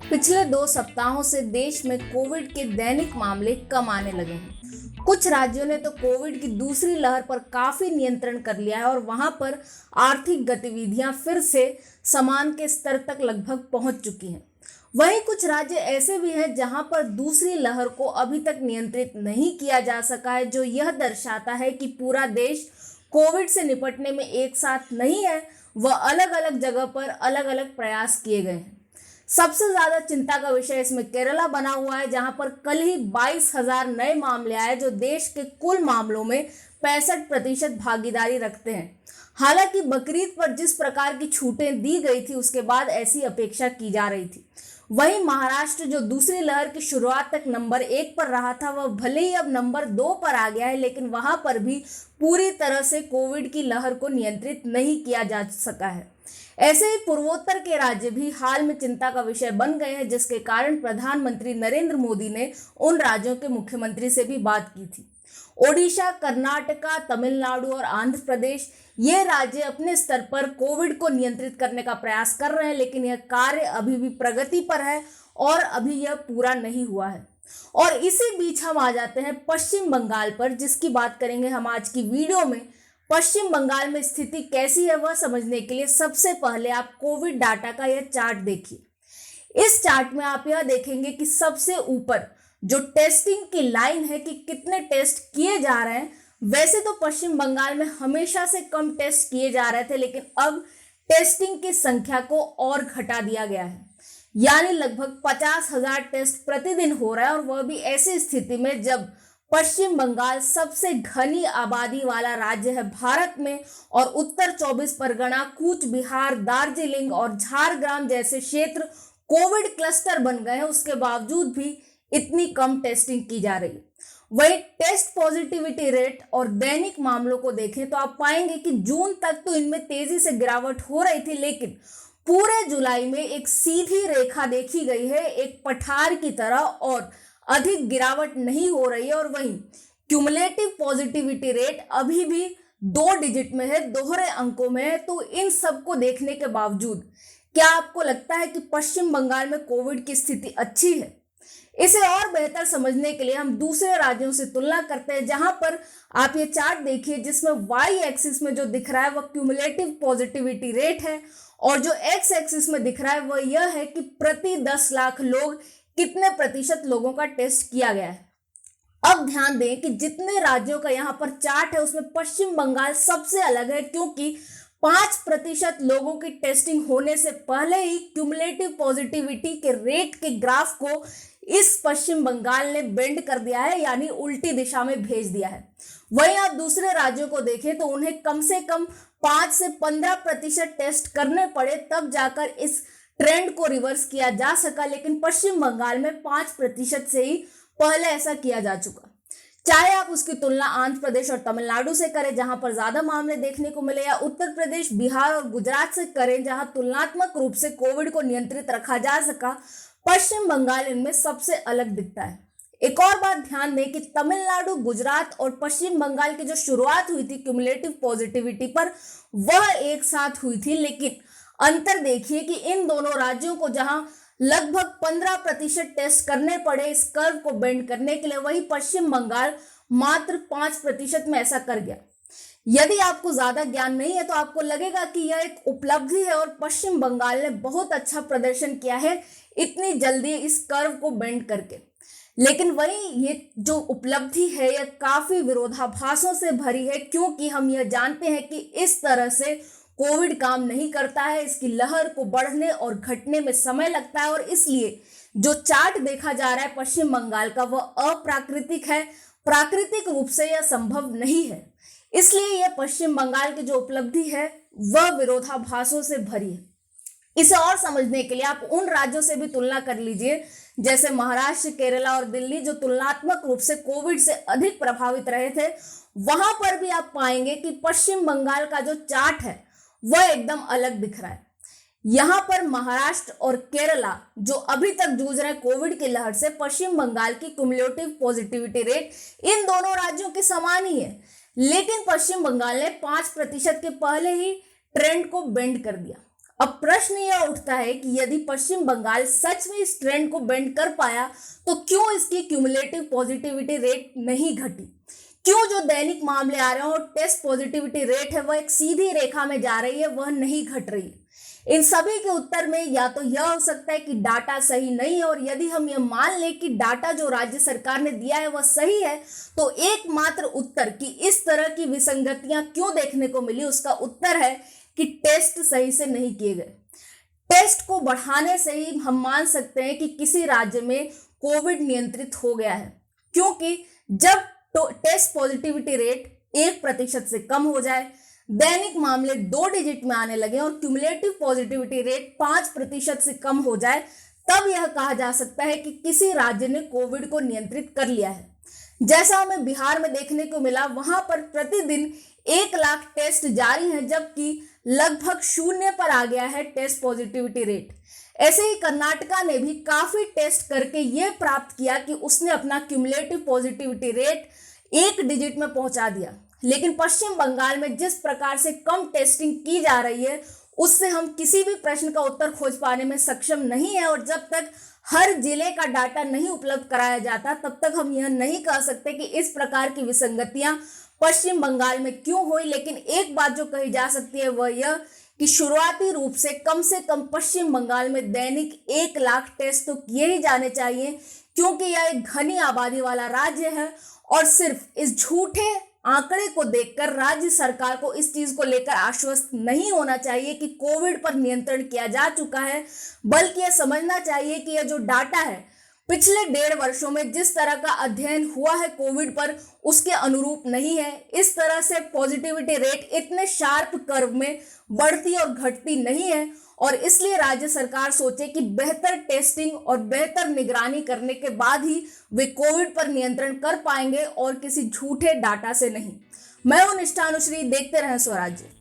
पिछले 2 सप्ताहों से देश में कोविड के दैनिक मामले कम आने लगे हैं। कुछ राज्यों ने तो कोविड की दूसरी लहर पर काफी नियंत्रण कर लिया है और वहां पर आर्थिक गतिविधियां फिर से सामान्य के स्तर तक लगभग पहुंच चुकी हैं। वहीं कुछ राज्य ऐसे भी हैं जहां पर दूसरी लहर को अभी तक नियंत्रित नहीं किया जा सका है, जो यह दर्शाता है कि पूरा देश कोविड से निपटने में एक साथ नहीं है। वह अलग अलग जगह पर अलग अलग प्रयास किए गए हैं। सबसे ज्यादा चिंता का विषय इसमें केरला बना हुआ है, जहां पर कल ही 22,000 नए मामले आए, जो देश के कुल मामलों में 65% भागीदारी रखते हैं। हालांकि बकरीद पर जिस प्रकार की छूटें दी गई थी, उसके बाद ऐसी अपेक्षा की जा रही थी। वहीं महाराष्ट्र, जो दूसरी लहर की शुरुआत तक नंबर 1 पर रहा था, वह भले ही अब नंबर 2 पर आ गया है, लेकिन वहां पर भी पूरी तरह से कोविड की लहर को नियंत्रित नहीं किया जा सका है। ऐसे ही पूर्वोत्तर के राज्य भी हाल में चिंता का विषय बन गए हैं, जिसके कारण प्रधानमंत्री नरेंद्र मोदी ने उन राज्यों के मुख्यमंत्री से भी बात की थी। ओडिशा, कर्नाटका, तमिलनाडु और आंध्र प्रदेश, ये राज्य अपने स्तर पर कोविड को नियंत्रित करने का प्रयास कर रहे हैं, लेकिन यह कार्य अभी भी प्रगति पर है और अभी यह पूरा नहीं हुआ है। और इसी बीच हम आ जाते हैं पश्चिम बंगाल पर, जिसकी बात करेंगे हम आज की वीडियो में। पश्चिम बंगाल में स्थिति कैसी है वह समझने के लिए सबसे पहले आप कोविड डाटा का यह चार्ट देखिए। इस चार्ट में आप यह देखेंगे कि सबसे ऊपर जो टेस्टिंग की लाइन है कि कितने टेस्ट किए जा रहे हैं। वैसे तो पश्चिम बंगाल में हमेशा से कम टेस्ट किए जा रहे थे, लेकिन अब टेस्टिंग की संख्या को और घटा दिया गया है, यानी लगभग 50,000 टेस्ट प्रतिदिन हो रहा है। और वह भी ऐसी स्थिति में जब पश्चिम बंगाल सबसे घनी आबादी वाला राज्य है भारत में, और उत्तर 24 परगना, कूच बिहार, दार्जिलिंग और झारग्राम जैसे क्षेत्र कोविड क्लस्टर बन गए हैं, उसके बावजूद भी इतनी कम टेस्टिंग की जा रही है। वही टेस्ट पॉजिटिविटी रेट और दैनिक मामलों को देखें तो आप पाएंगे कि जून तक तो इनमें तेजी से गिरावट हो रही थी, लेकिन पूरे जुलाई में एक सीधी रेखा देखी गई है, एक पठार की तरह, और अधिक गिरावट नहीं हो रही है। और वहीं क्यूमुलेटिव पॉजिटिविटी रेट अभी भी 2 डिजिट में है, दोहरे अंकों में है। तो इन सब को देखने के बावजूद क्या आपको लगता है कि पश्चिम बंगाल में कोविड की स्थिति अच्छी है? इसे और बेहतर समझने के लिए हम दूसरे राज्यों से तुलना करते हैं, जहां पर आप ये चार्ट देखिए, जिसमें वाई एक्सिस में जो दिख रहा है वह क्यूमुलेटिव पॉजिटिविटी रेट है, और जो एक्स एक्सिस में दिख रहा है वह यह है कि प्रति 10 लाख लोग कितने प्रतिशत लोगों का टेस्ट किया गया है। अब ध्यान दें कि जितने राज्यों का यहाँ पर चार्ट है, उसमें पश्चिम बंगाल सबसे अलग है, क्योंकि 5% लोगों की टेस्टिंग होने से पहले ही क्यूमुलेटिव पॉजिटिविटी के रेट के ग्राफ को इस पश्चिम बंगाल ने बेंड कर दिया है, यानी उल्टी दिशा में भेज दिया है। वहीं आप दूसरे राज्यों को देखें तो उन्हें कम से कम 5 से 15% टेस्ट करने पड़े, तब जाकर इस ट्रेंड को रिवर्स किया जा सका। लेकिन पश्चिम बंगाल में 5% से ही पहले ऐसा किया जा चुका। चाहे आप उसकी तुलना आंध्र प्रदेश और तमिलनाडु से करें, जहां पर ज्यादा मामले देखने को मिले, या उत्तर प्रदेश, बिहार और गुजरात से करें, जहां तुलनात्मक रूप से कोविड को नियंत्रित रखा जा सका, पश्चिम बंगाल इनमें सबसे अलग दिखता है। एक और बात ध्यान दें कि तमिलनाडु, गुजरात और पश्चिम बंगाल की जो शुरुआत हुई थी क्यूमुलेटिव पॉजिटिविटी पर, वह एक साथ हुई थी, लेकिन अंतर देखिए कि इन दोनों राज्यों को जहां लगभग 15% टेस्ट करने पड़े इस कर्व को बेंड करने के लिए, वही पश्चिम बंगाल मात्र 5% में ऐसा कर गया। यदि आपको ज्यादा ज्ञान नहीं है तो आपको लगेगा कि यह एक उपलब्धि है और पश्चिम बंगाल ने बहुत अच्छा प्रदर्शन किया है इतनी जल्दी इस कर्व को बेंड करके। लेकिन वही ये जो उपलब्धि है यह काफी विरोधाभासों से भरी है, क्योंकि हम यह जानते हैं कि इस तरह से कोविड काम नहीं करता है। इसकी लहर को बढ़ने और घटने में समय लगता है, और इसलिए जो चार्ट देखा जा रहा है पश्चिम बंगाल का, वह अप्राकृतिक है। प्राकृतिक रूप से यह संभव नहीं है। इसलिए यह पश्चिम बंगाल की जो उपलब्धि है वह विरोधाभासों से भरी है। इसे और समझने के लिए आप उन राज्यों से भी तुलना कर लीजिए, जैसे महाराष्ट्र, केरला और दिल्ली, जो तुलनात्मक रूप से कोविड से अधिक प्रभावित रहे थे। वहां पर भी आप पाएंगे कि पश्चिम बंगाल का जो चार्ट है वह एकदम अलग दिख रहा है। यहां पर महाराष्ट्र और केरला, जो अभी तक जूझ रहे हैं कोविड की लहर से, पश्चिम बंगाल की क्यूमुलेटिव पॉजिटिविटी रेट इन दोनों राज्यों के समान ही है, लेकिन पश्चिम बंगाल ने 5% के पहले ही ट्रेंड को बेंड कर दिया। अब प्रश्न यह उठता है कि यदि पश्चिम बंगाल सच में इस ट्रेंड को बेंड कर पाया तो क्यों इसकी क्यूमुलेटिव पॉजिटिविटी रेट नहीं घटी? क्यों जो दैनिक मामले आ रहे हैं और टेस्ट पॉजिटिविटी रेट है वह एक सीधी रेखा में जा रही है, वह नहीं घट रही? इन सभी के उत्तर में या तो यह हो सकता है कि डाटा सही नहीं है, और यदि हम यह मान लें कि डाटा जो राज्य सरकार ने दिया है वह सही है, तो एकमात्र उत्तर कि इस तरह की विसंगतियां क्यों देखने को मिली, उसका उत्तर है कि टेस्ट सही से नहीं किए गए। टेस्ट को बढ़ाने से ही हम मान सकते हैं कि किसी राज्य में कोविड नियंत्रित हो गया है, क्योंकि जब टेस्ट पॉजिटिविटी रेट 1% से कम हो जाए, दैनिक मामले 2 डिजिट में आने लगे और क्यूमुलेटिव पॉजिटिविटी रेट 5% से कम हो जाए, तब यह कहा जा सकता है कि किसी राज्य ने कोविड को नियंत्रित कर लिया है। जैसा हमें बिहार में देखने को मिला, वहां पर प्रतिदिन 1 लाख टेस्ट जारी हैं, जबकि लगभग 0 पर आ गया है टेस्ट पॉजिटिविटी रेट। ऐसे ही कर्नाटका ने भी काफी टेस्ट करके यह प्राप्त किया कि उसने अपना क्यूमुलेटिव पॉजिटिविटी रेट 1 डिजिट में पहुंचा दिया। लेकिन पश्चिम बंगाल में जिस प्रकार से कम टेस्टिंग की जा रही है, उससे हम किसी भी प्रश्न का उत्तर खोज पाने में सक्षम नहीं है, और जब तक हर जिले का डाटा नहीं उपलब्ध कराया जाता, तब तक हम यह नहीं कह सकते कि इस प्रकार की विसंगतियां पश्चिम बंगाल में क्यों हुई। लेकिन एक बात जो कही जा सकती है वह यह कि शुरुआती रूप से कम पश्चिम बंगाल में दैनिक 1 लाख टेस्ट तो किए ही जाने चाहिए, क्योंकि यह एक घनी आबादी वाला राज्य है। और सिर्फ इस झूठे आंकड़े को देखकर राज्य सरकार को इस चीज को लेकर आश्वस्त नहीं होना चाहिए कि कोविड पर नियंत्रण किया जा चुका है, बल्कि यह समझना चाहिए कि यह जो डाटा है पिछले 1.5 वर्षों में जिस तरह का अध्ययन हुआ है कोविड पर, उसके अनुरूप नहीं है। इस तरह से पॉजिटिविटी रेट इतने शार्प कर्व में बढ़ती और घटती नहीं है, और इसलिए राज्य सरकार सोचे कि बेहतर टेस्टिंग और बेहतर निगरानी करने के बाद ही वे कोविड पर नियंत्रण कर पाएंगे, और किसी झूठे डाटा से नहीं। मैं हूं निष्ठा अनुश्री, देखते रहें स्वराज्य।